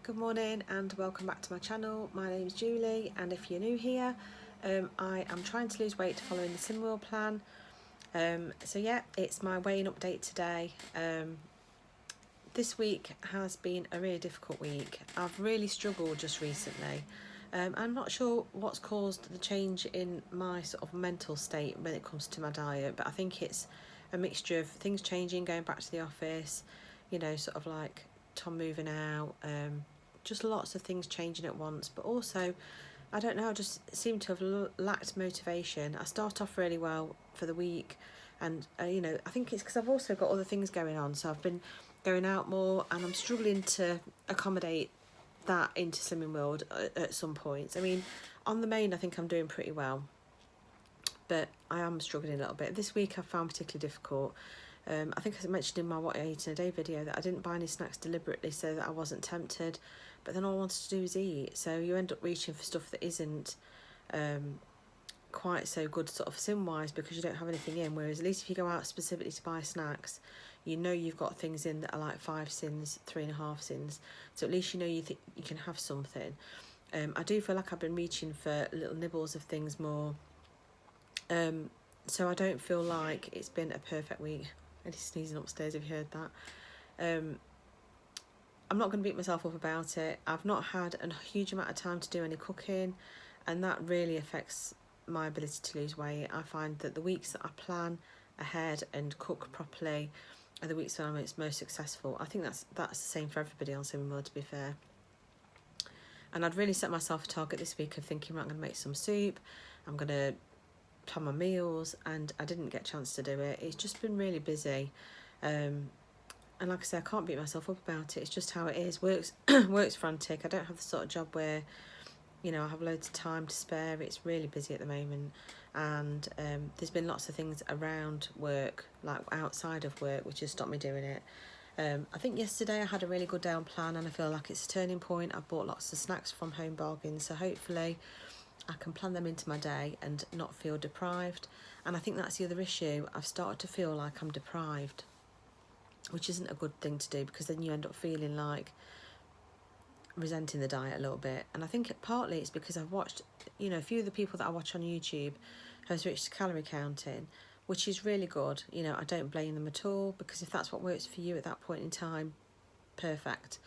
Good morning and welcome back to my channel. My name is Julie, and if you're new here, I am trying to lose weight following the Slimming World plan. So yeah, it's my weighing update today. This week has been a really difficult week. I've really struggled just recently. I'm not sure what's caused the change in my sort of mental state when it comes to my diet, but I think it's a mixture of things changing, going back to the office, you know, sort of like Tom moving out, just lots of things changing at once. But also, I don't know, I just seem to have lacked motivation. I start off really well for the week, and you know, I think it's because I've also got other things going on, so I've been going out more, and I'm struggling to accommodate that into Slimming World at some points. I mean, on the main, I think I'm doing pretty well, but I am struggling a little bit. This week I found particularly difficult. I think I mentioned in my What I Ate in a Day video that I didn't buy any snacks deliberately so that I wasn't tempted, but then all I wanted to do was eat. So you end up reaching for stuff that isn't quite so good sort of sin-wise because you don't have anything in, whereas at least if you go out specifically to buy snacks, you know you've got things in that are like 5 sins, 3.5 sins, so at least you know you can have something. I do feel like I've been reaching for little nibbles of things more, so I don't feel like it's been a perfect week. And he's sneezing upstairs, if you heard that. I'm not going to beat myself up about it. I've not had a huge amount of time to do any cooking, and that really affects my ability to lose weight. I find that the weeks that I plan ahead and cook properly are the weeks when I'm most successful. I think that's the same for everybody on Slimming World, to be fair. And I'd really set myself a target this week of thinking, right, I'm going to make some soup, I'm going to plan my meals, and I didn't get a chance to do it. It's just been really busy. And like I say, I can't beat myself up about it. It's just how it is. Work's frantic. I don't have the sort of job where, you know, I have loads of time to spare. It's really busy at the moment, and there's been lots of things around work, like outside of work, which has stopped me doing it. I think yesterday I had a really good day on plan, and I feel like it's a turning point. I bought lots of snacks from Home Bargains, so hopefully I can plan them into my day and not feel deprived. And I think that's the other issue. I've started to feel like I'm deprived, which isn't a good thing to do, because then you end up feeling like resenting the diet a little bit. And I think partly it's because I've watched, you know, a few of the people that I watch on YouTube have switched to calorie counting, which is really good. You know, I don't blame them at all, because if that's what works for you at that point in time, perfect.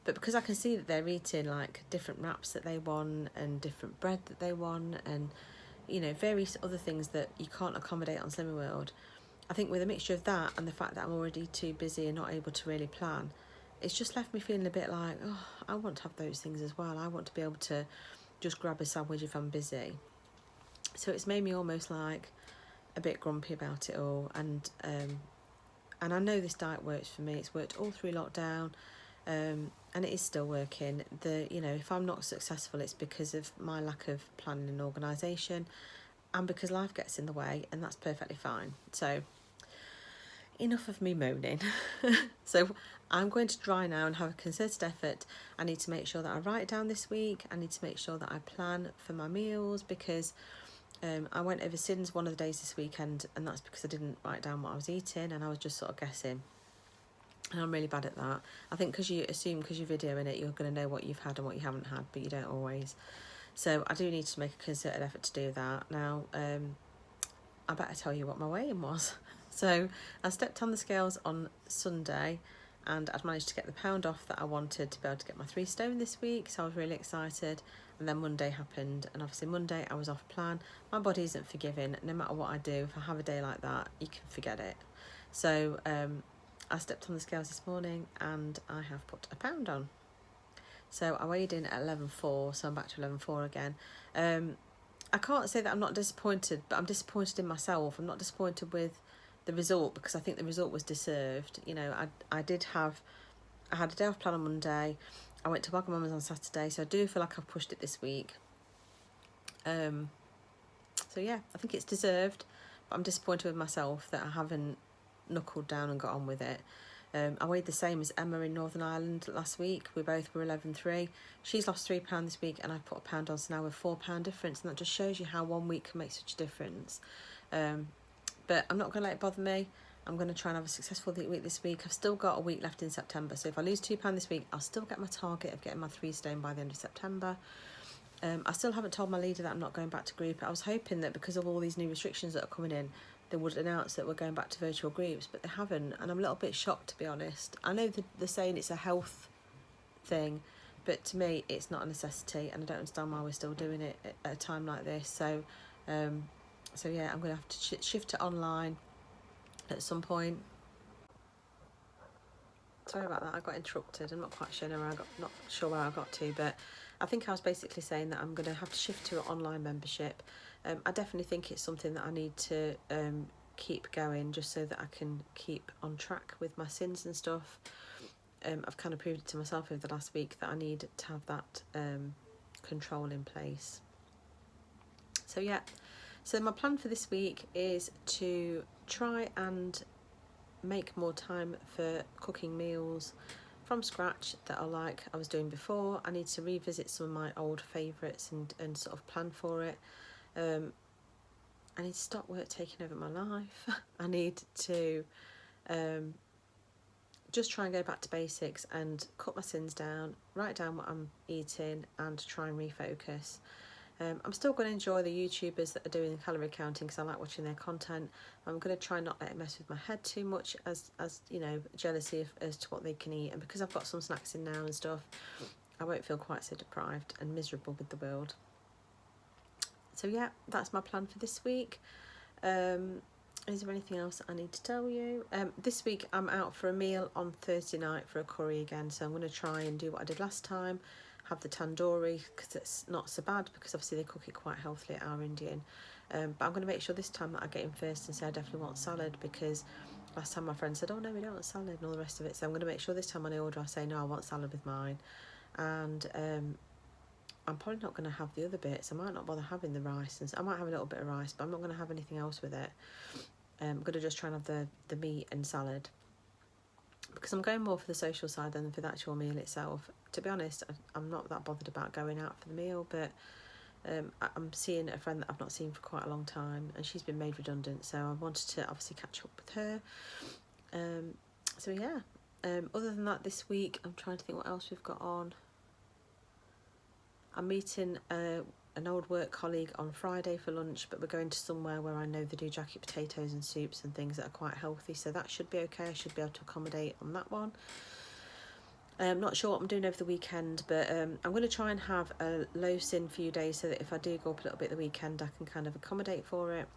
But because I can see that they're eating like different wraps that they want, and different bread that they want, and, you know, various other things that you can't accommodate on Slimming World, I think with a mixture of that and the fact that I'm already too busy and not able to really plan, it's just left me feeling a bit like, oh, I want to have those things as well. I want to be able to just grab a sandwich if I'm busy. So it's made me almost like a bit grumpy about it all. And I know this diet works for me. It's worked all through lockdown, and it is still working. You know, if I'm not successful, it's because of my lack of planning and organisation, and because life gets in the way, and that's perfectly fine. So enough of me moaning. So I'm going to try now and have a concerted effort. I need to make sure that I write down this week. I need to make sure that I plan for my meals, because I went over sins one of the days this weekend, and that's because I didn't write down what I was eating, and I was just sort of guessing. And I'm really bad at that. I think because you assume, because you're videoing it, you're going to know what you've had and what you haven't had, but you don't always. So I do need to make a concerted effort to do that. Now, I better tell you what my weigh-in was. So I stepped on the scales on Sunday, and I'd managed to get the pound off that I wanted to be able to get my 3 stone this week, so I was really excited. And then Monday happened, and obviously Monday I was off plan. My body isn't forgiving. No matter what I do, if I have a day like that, you can forget it. So I stepped on the scales this morning, and I have put a pound on. So I weighed in at 11.4, so I'm back to 11.4 again. I can't say that I'm not disappointed, but I'm disappointed in myself. I'm not disappointed with the result, because I think the result was deserved. You know, I had a day off plan on Monday. I went to Wagamama's on Saturday, so I do feel like I've pushed it this week. So yeah, I think it's deserved, but I'm disappointed with myself that I haven't knuckled down and got on with it. I weighed the same as Emma in Northern Ireland last week. We both were 11.3. She's lost £3 this week, and I've put a pound on, so now we're £4 difference, and that just shows you how 1 week can make such a difference. But I'm not going to let it bother me. I'm going to try and have a successful week this week. I've still got a week left in September, so if I lose £2 this week, I'll still get my target of getting my 3 stone by the end of September. I still haven't told my leader that I'm not going back to group. I was hoping that because of all these new restrictions that are coming in, they would announce that we're going back to virtual groups, but they haven't, and I'm a little bit shocked, to be honest. I know they're saying it's a health thing, but to me it's not a necessity, and I don't understand why we're still doing it at a time like this. So yeah, I'm going to have to shift to online at some point. Sorry about that, I got interrupted. I'm not quite sure not sure where I got to, but I think I was basically saying that I'm going to have to shift to an online membership. I definitely think it's something that I need to keep going, just so that I can keep on track with my sins and stuff. I've kind of proved it to myself over the last week that I need to have that control in place. So yeah, so my plan for this week is to try and make more time for cooking meals from scratch that are like I was doing before. I need to revisit some of my old favourites and sort of plan for it. I need to stop work taking over my life. I need to just try and go back to basics and cut my sins down, write down what I'm eating, and try and refocus. I'm still going to enjoy the YouTubers that are doing calorie counting because I like watching their content. I'm going to try not let it mess with my head too much, as you know, jealousy as to what they can eat. And because I've got some snacks in now and stuff, I won't feel quite so deprived and miserable with the world. So yeah, that's my plan for this week. Is there anything else I need to tell you? This week I'm out for a meal on Thursday night for a curry again, so I'm going to try and do what I did last time, have the tandoori, because it's not so bad, because obviously they cook it quite healthily at our Indian. But I'm going to make sure this time that I get in first and say I definitely want salad, because last time my friend said, oh no, we don't want salad and all the rest of it. So I'm going to make sure this time when I order I say no, I want salad with mine. And I'm probably not going to have the other bits. I might not bother having the rice, and I might have a little bit of rice, but I'm not going to have anything else with it. I'm going to just try and have the meat and salad, because I'm going more for the social side than for the actual meal itself. To be honest, I'm not that bothered about going out for the meal, but I'm seeing a friend that I've not seen for quite a long time, and she's been made redundant, so I wanted to obviously catch up with her. So yeah, other than that, this week I'm trying to think what else we've got on. I'm meeting an old work colleague on Friday for lunch, but we're going to somewhere where I know they do jacket potatoes and soups and things that are quite healthy, so that should be okay. I should be able to accommodate on that one. I'm not sure what I'm doing over the weekend, but I'm going to try and have a low sin few days, so that if I do go up a little bit the weekend, I can kind of accommodate for it.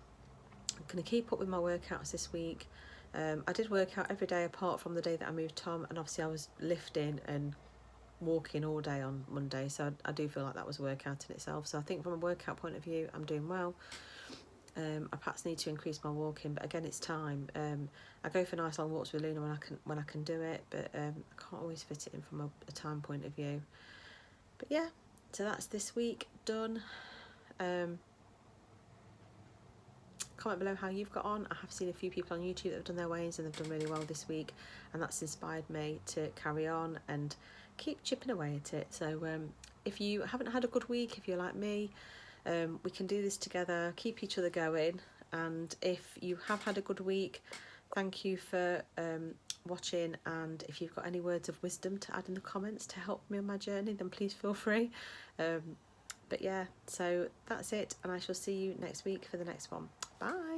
I'm going to keep up with my workouts this week. I did work out every day apart from the day that I moved Tom, and obviously I was lifting and walking all day on Monday, so I do feel like that was a workout in itself. So I think from a workout point of view, I'm doing well. I perhaps need to increase my walking, but again, it's time. I go for nice long walks with Luna when I can do it, but I can't always fit it in from a time point of view. But yeah, so that's this week done. Comment below how you've got on. I have seen a few people on YouTube that have done their weigh-ins and they've done really well this week, and that's inspired me to carry on and keep chipping away at it. So if you haven't had a good week, if you're like me, we can do this together, keep each other going. And if you have had a good week, thank you for watching, and if you've got any words of wisdom to add in the comments to help me on my journey, then please feel free. But yeah, so that's it, and I shall see you next week for the next one. Bye.